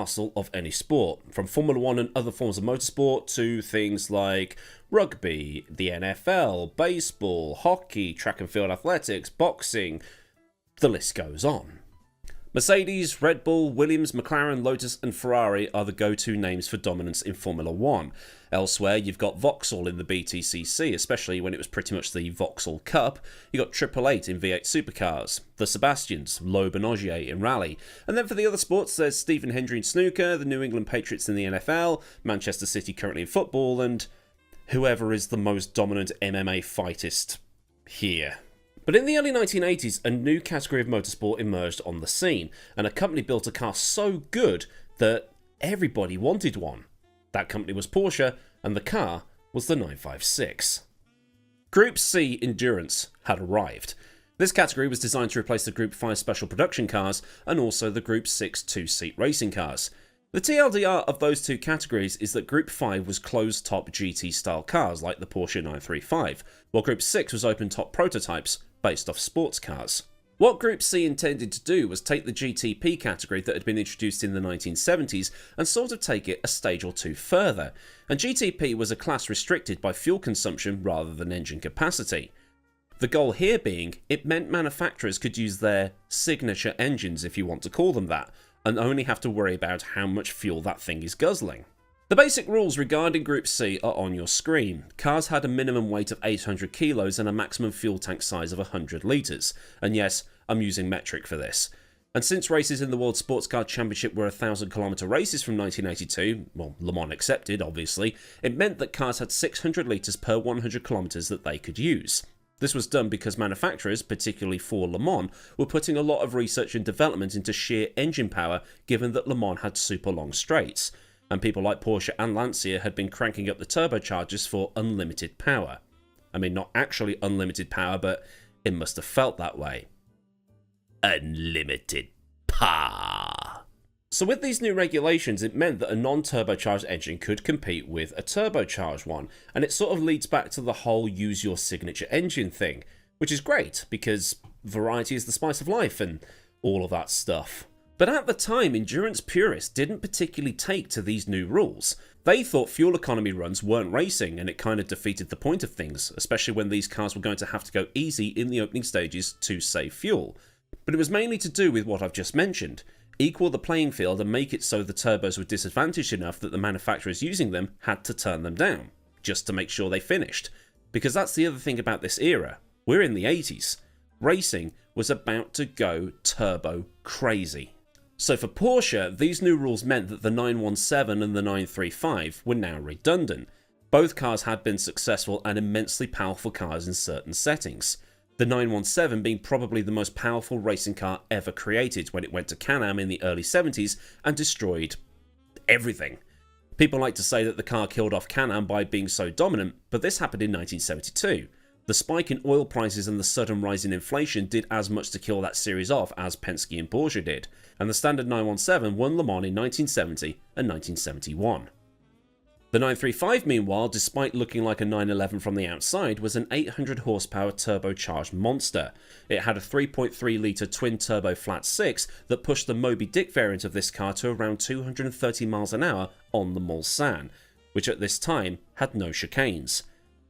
parcel of any sport, from Formula 1 and other forms of motorsport to things like rugby, the NFL, baseball, hockey, track and field athletics, boxing. The list goes on. Mercedes, Red Bull, Williams, McLaren, Lotus and Ferrari are the go-to names for dominance in Formula 1. Elsewhere, you've got Vauxhall in the BTCC, especially when it was pretty much the Vauxhall Cup. You got 888 in V8 supercars, the Sebastians, Loeb and Ogier in rally. And then for the other sports, there's Stephen Hendry in snooker, the New England Patriots in the NFL, Manchester City currently in football, and whoever is the most dominant MMA fightist here. But in the early 1980s, a new category of motorsport emerged on the scene, and a company built a car so good that everybody wanted one. That company was Porsche, and the car was the 956. Group C Endurance had arrived. This category was designed to replace the Group 5 special production cars and also the Group 6 two-seat racing cars. The TLDR of those two categories is that Group 5 was closed-top GT-style cars like the Porsche 935, while Group 6 was open-top prototypes based off sports cars. What Group C intended to do was take the GTP category that had been introduced in the 1970s and sort of take it a stage or two further, and GTP was a class restricted by fuel consumption rather than engine capacity. The goal here being, it meant manufacturers could use their signature engines, if you want to call them that, and only have to worry about how much fuel that thing is guzzling. The basic rules regarding Group C are on your screen. Cars had a minimum weight of 800 kilos and a maximum fuel tank size of 100 litres. And yes, I'm using metric for this. And since races in the World Sports Car Championship were 1,000-kilometre races from 1982, well, Le Mans accepted, obviously, it meant that cars had 600 litres per 100 kilometres that they could use. This was done because manufacturers, particularly for Le Mans, were putting a lot of research and development into sheer engine power, given that Le Mans had super long straights. And people like Porsche and Lancia had been cranking up the turbochargers for unlimited power. I mean, not actually unlimited power, but it must have felt that way. Unlimited power. So with these new regulations, it meant that a non-turbocharged engine could compete with a turbocharged one, and it sort of leads back to the whole use your signature engine thing, which is great, because variety is the spice of life and all of that stuff. But at the time, endurance purists didn't particularly take to these new rules. They thought fuel economy runs weren't racing, and it kind of defeated the point of things, especially when these cars were going to have to go easy in the opening stages to save fuel. But it was mainly to do with what I've just mentioned. Equal the playing field and make it so the turbos were disadvantaged enough that the manufacturers using them had to turn them down, just to make sure they finished. Because that's the other thing about this era. We're in the 80s. Racing was about to go turbo crazy. So for Porsche, these new rules meant that the 917 and the 935 were now redundant. Both cars had been successful and immensely powerful cars in certain settings. The 917 being probably the most powerful racing car ever created when it went to Can-Am in the early 70s and destroyed everything. People like to say that the car killed off Can-Am by being so dominant, but this happened in 1972. The spike in oil prices and the sudden rise in inflation did as much to kill that series off as Penske and Porsche did, and the standard 917 won Le Mans in 1970 and 1971. The 935, meanwhile, despite looking like a 911 from the outside, was an 800 horsepower turbocharged monster. It had a 3.3 litre twin-turbo flat 6 that pushed the Moby Dick variant of this car to around 230 miles an hour on the Mulsanne, which at this time had no chicanes.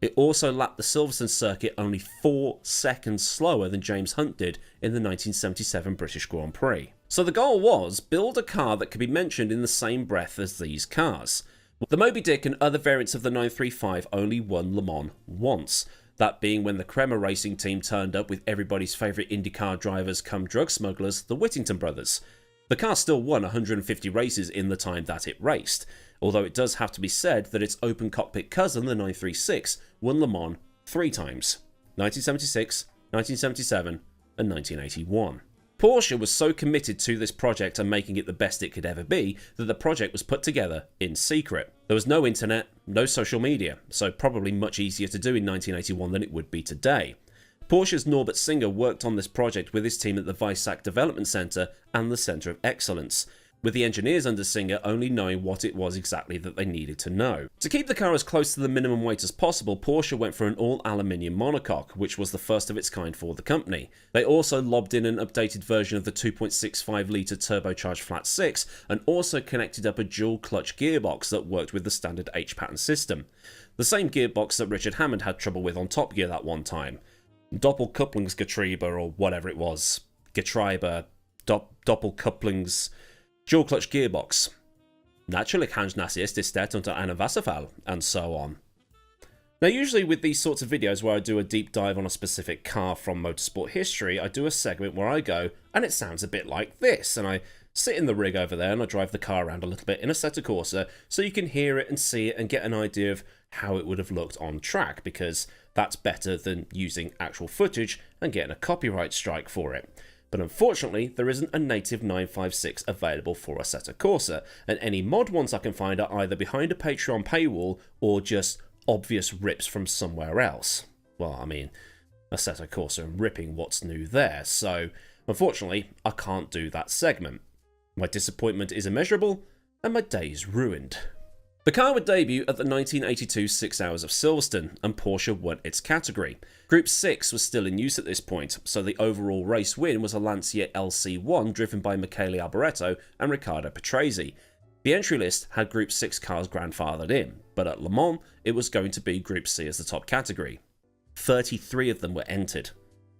It also lapped the Silverstone circuit only 4 seconds slower than James Hunt did in the 1977 British Grand Prix. So the goal was, build a car that could be mentioned in the same breath as these cars. The Moby Dick and other variants of the 935 only won Le Mans once, that being when the Kremer racing team turned up with everybody's favourite IndyCar drivers come drug smugglers, the Whittington brothers. The car still won 150 races in the time that it raced, although it does have to be said that its open cockpit cousin, the 936, won Le Mans 3 times, 1976, 1977 and 1981. Porsche was so committed to this project and making it the best it could ever be that the project was put together in secret. There was no internet, no social media, so probably much easier to do in 1981 than it would be today. Porsche's Norbert Singer worked on this project with his team at the Weissach Development Center and the Center of Excellence. with the engineers under Singer only knowing what it was exactly that they needed to know. To keep the car as close to the minimum weight as possible, Porsche went for an all-aluminium monocoque, which was the first of its kind for the company. They also lobbed in an updated version of the 2.65-litre turbocharged flat 6, and also connected up a dual-clutch gearbox that worked with the standard H-pattern system. The same gearbox that Richard Hammond had trouble with on Top Gear that one time. Doppelkupplungsgetriebe, or whatever it was. Getriebe, Doppelkupplungs... dual-clutch gearbox. Natürlich Handnassiest ist det unter einem Wasserfall, and so on. Now usually with these sorts of videos where I do a deep dive on a specific car from motorsport history, I do a segment where I go, and it sounds a bit like this, and I sit in the rig over there and I drive the car around a little bit in Assetto Corsa so you can hear it and see it and get an idea of how it would have looked on track, because that's better than using actual footage and getting a copyright strike for it. But unfortunately, there isn't a native 956 available for Assetto Corsa, and any mod ones I can find are either behind a Patreon paywall or just obvious rips from somewhere else. Well, I mean, Assetto Corsa and ripping what's new there, so unfortunately, I can't do that segment. My disappointment is immeasurable, and my day is ruined. The car would debut at the 1982 6 Hours of Silverstone, and Porsche won its category. Group 6 was still in use at this point, so the overall race win was a Lancia LC1 driven by Michele Alboreto and Riccardo Patrese. The entry list had Group 6 cars grandfathered in, but at Le Mans it was going to be Group C as the top category. 33 of them were entered.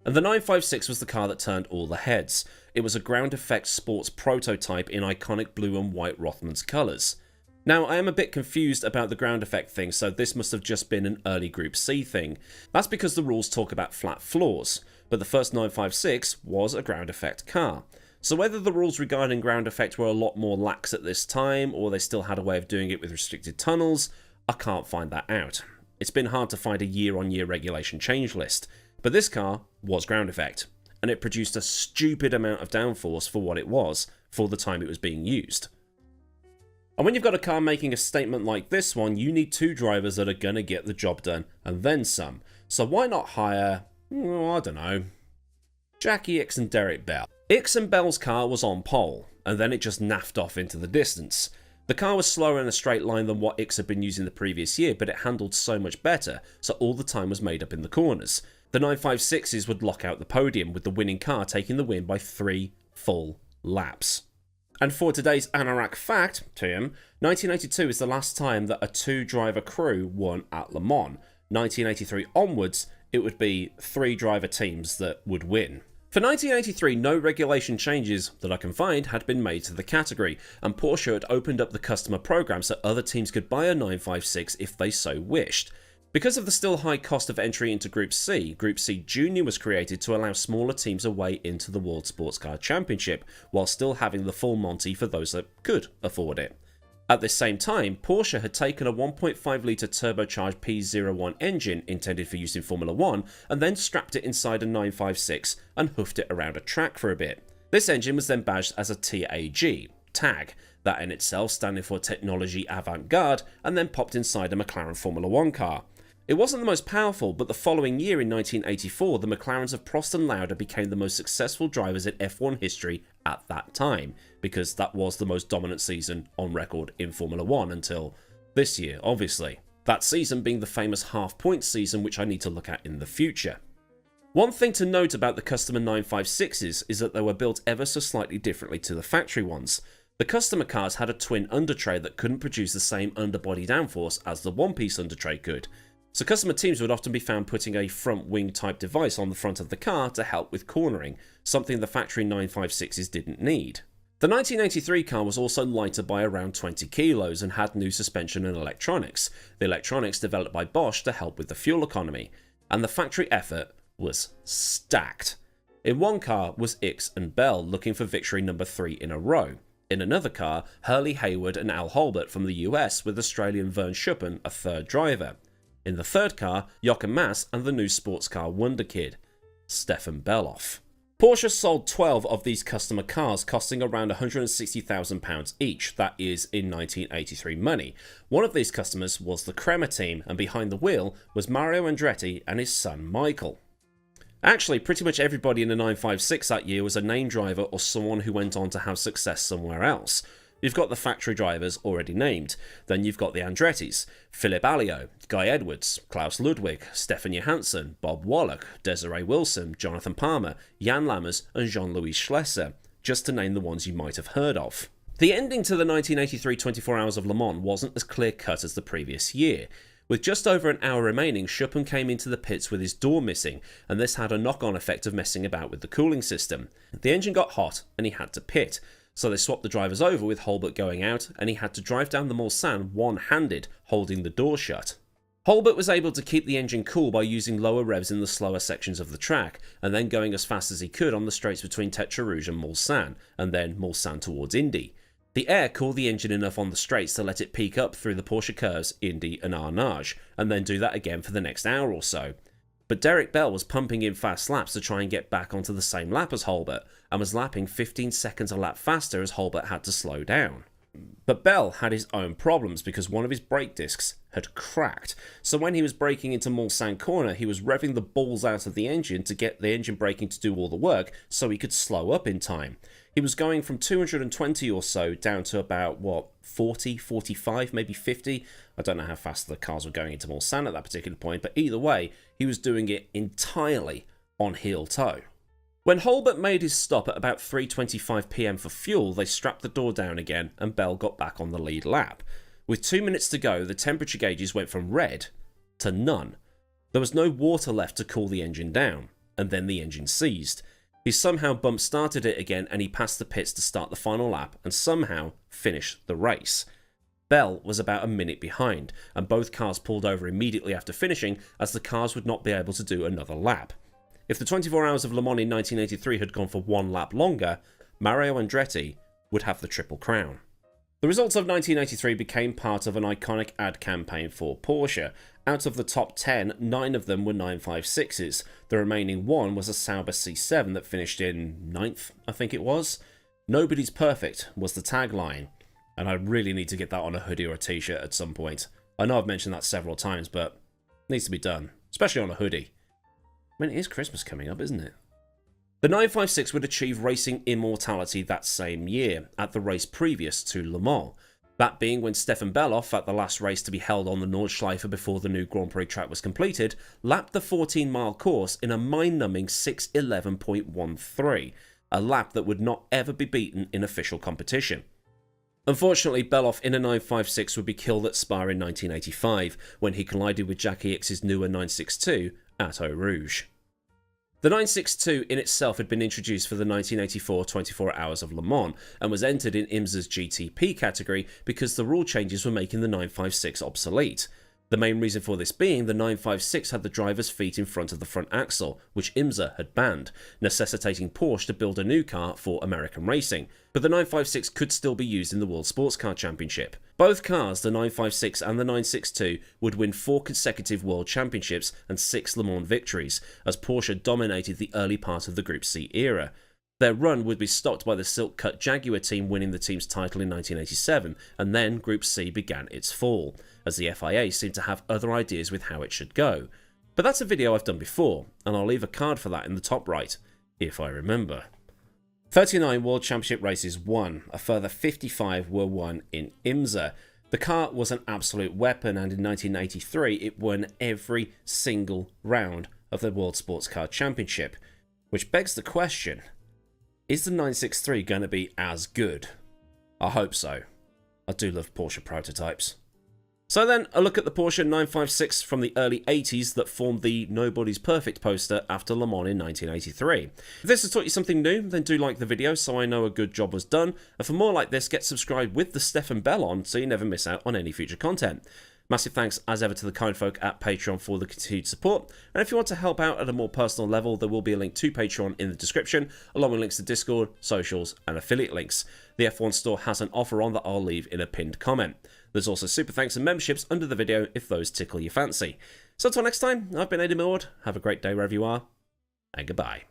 And the 956 was the car that turned all the heads. It was a ground effect sports prototype in iconic blue and white Rothmans colours. Now, I am a bit confused about the ground effect thing, so this must have just been an early Group C thing. That's because the rules talk about flat floors, but the first 956 was a ground effect car. So whether the rules regarding ground effect were a lot more lax at this time, or they still had a way of doing it with restricted tunnels, I can't find that out. It's been hard to find a year-on-year regulation change list, but this car was ground effect, and it produced a stupid amount of downforce for what it was, for the time it was being used. And when you've got a car making a statement like this one, you need two drivers that are going to get the job done, and then some. So why not hire, I don't know, Jackie Ickx and Derek Bell. Ickx and Bell's car was on pole, and then it just naffed off into the distance. The car was slower in a straight line than what Ickx had been using the previous year, but it handled so much better, so all the time was made up in the corners. The 956s would lock out the podium, with the winning car taking the win by 3 full laps. And for today's Anorak fact, Tim, 1982 is the last time that a 2-driver crew won at Le Mans. 1983 onwards, it would be 3-driver teams that would win. For 1983, no regulation changes that I can find had been made to the category, and Porsche had opened up the customer program so other teams could buy a 956 if they so wished. Because of the still high cost of entry into Group C Junior was created to allow smaller teams a way into the World Sports Car Championship, while still having the full Monty for those that could afford it. At this same time, Porsche had taken a 1.5-litre turbocharged P01 engine intended for use in Formula 1 and then strapped it inside a 956 and hoofed it around a track for a bit. This engine was then badged as a TAG, that in itself standing for Technology Avant-Garde, and then popped inside a McLaren Formula 1 car. It wasn't the most powerful, but the following year in 1984, the McLarens of Prost and Lauda became the most successful drivers in F1 history at that time, because that was the most dominant season on record in Formula 1 until this year, obviously. That season being the famous half-point season, which I need to look at in the future. One thing to note about the customer 956s is that they were built ever so slightly differently to the factory ones. The customer cars had a twin undertray that couldn't produce the same underbody downforce as the one-piece undertray could. So customer teams would often be found putting a front wing type device on the front of the car to help with cornering, something the factory 956s didn't need. The 1983 car was also lighter by around 20 kilos and had new suspension and electronics, the electronics developed by Bosch to help with the fuel economy, and the factory effort was stacked. In one car was Ickx and Bell looking for victory number 3 in a row. In another car, Hurley Hayward and Al Holbert from the US with Australian Vern Schuppen a third driver. In the third car, Jochen Mass and the new sports car wonder kid, Stefan Beloff. Porsche sold 12 of these customer cars costing around £160,000 each, that is in 1983 money. One of these customers was the Kremer team, and behind the wheel was Mario Andretti and his son Michael. Actually, pretty much everybody in the 956 that year was a name driver or someone who went on to have success somewhere else. You've got the factory drivers already named. Then you've got the Andrettis, Philip Alliot, Guy Edwards, Klaus Ludwig, Stefan Johansson, Bob Wallach, Desiree Wilson, Jonathan Palmer, Jan Lammers and Jean-Louis Schlesser, just to name the ones you might have heard of. The ending to the 1983 24 Hours of Le Mans wasn't as clear-cut as the previous year. With just over an hour remaining, Schuppen came into the pits with his door missing, and this had a knock-on effect of messing about with the cooling system. The engine got hot, and he had to pit, so they swapped the drivers over with Hulbert going out, and he had to drive down the Mulsanne one-handed, holding the door shut. Hulbert was able to keep the engine cool by using lower revs in the slower sections of the track, and then going as fast as he could on the straights between Tetra Rouge and Mulsanne, and then Mulsanne towards Indy. The air cooled the engine enough on the straights to let it peak up through the Porsche curves, Indy and Arnage, and then do that again for the next hour or so. But Derek Bell was pumping in fast laps to try and get back onto the same lap as Hulbert, and was lapping 15 seconds a lap faster as Hulbert had to slow down. But Bell had his own problems because one of his brake discs had cracked, so when he was braking into Mulsanne corner he was revving the balls out of the engine to get the engine braking to do all the work so he could slow up in time. He was going from 220 or so down to about, 40, 45, maybe 50. I don't know how fast the cars were going into Mulsanne at that particular point, but either way, he was doing it entirely on heel toe. When Hulbert made his stop at about 3:25 PM for fuel, they strapped the door down again and Bell got back on the lead lap. With 2 minutes to go, the temperature gauges went from red to none. There was no water left to cool the engine down, and then the engine seized. He somehow bump started it again and he passed the pits to start the final lap and somehow finished the race. Bell was about a minute behind, and both cars pulled over immediately after finishing as the cars would not be able to do another lap. If the 24 Hours of Le Mans in 1983 had gone for one lap longer, Mario Andretti would have the Triple Crown. The results of 1983 became part of an iconic ad campaign for Porsche. Out of the top 10, 9 of them were 956s. The remaining one was a Sauber C7 that finished in 9th, I think it was. Nobody's perfect was the tagline, and I really need to get that on a hoodie or a t-shirt at some point. I know I've mentioned that several times, but it needs to be done, especially on a hoodie. I mean, it is Christmas coming up, isn't it? The 956 would achieve racing immortality that same year, at the race previous to Le Mans. That being when Stefan Bellof, at the last race to be held on the Nordschleife before the new Grand Prix track was completed, lapped the 14-mile course in a mind-numbing 6:11.13, a lap that would not ever be beaten in official competition. Unfortunately, Bellof in a 956 would be killed at Spa in 1985, when he collided with Jack EX's newer 962 at Eau Rouge. The 962 in itself had been introduced for the 1984 24 Hours of Le Mans and was entered in IMSA's GTP category because the rule changes were making the 956 obsolete. The main reason for this being the 956 had the driver's feet in front of the front axle, which IMSA had banned, necessitating Porsche to build a new car for American racing, but the 956 could still be used in the World Sports Car Championship. Both cars, the 956 and the 962, would win 4 consecutive World Championships and 6 Le Mans victories, as Porsche dominated the early part of the Group C era. Their run would be stopped by the silk-cut Jaguar team winning the team's title in 1987, and then Group C began its fall, as the FIA seemed to have other ideas with how it should go. But that's a video I've done before, and I'll leave a card for that in the top right, if I remember. 39 World Championship races won, a further 55 were won in IMSA. The car was an absolute weapon, and in 1983 it won every single round of the World Sports Car Championship, which begs the question, is the 963 going to be as good? I hope so. I do love Porsche prototypes. So then, a look at the Porsche 956 from the early 80s that formed the Nobody's Perfect poster after Le Mans in 1983. If this has taught you something new, then do like the video so I know a good job was done, and for more like this, get subscribed with the Stefan bell on so you never miss out on any future content. Massive thanks as ever to the kind folk at Patreon for the continued support, and if you want to help out at a more personal level, there will be a link to Patreon in the description, along with links to Discord, socials, and affiliate links. The F1 store has an offer on that I'll leave in a pinned comment. There's also super thanks and memberships under the video if those tickle your fancy. So until next time, I've been Aidan Millward, have a great day wherever you are, and goodbye.